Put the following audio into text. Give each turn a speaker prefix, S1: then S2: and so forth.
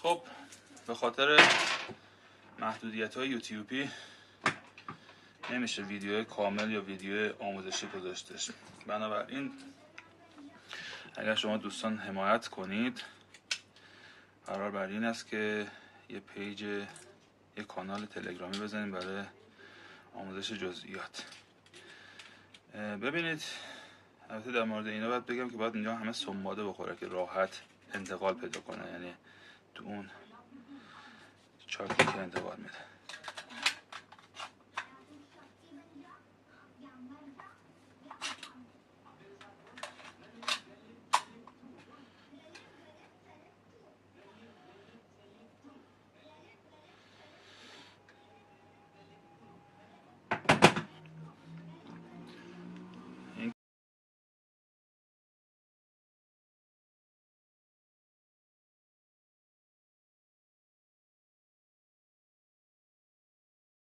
S1: خب به خاطر محدودیت‌های یوتیوبی نمیشه ویدیو کامل یا ویدیو آموزشی گذاشتش. بنابراین اگر شما دوستان حمایت کنید، قرار بر این است که یه پیج، یه کانال تلگرامی بزنیم برای آموزش جزئیات. ببینید البته در مورد اینا باید بگم که باید اینجا همه سنباده بخوره که راحت انتقال پیدا کنه، یعنی تو اون چارتی که انتقال میده.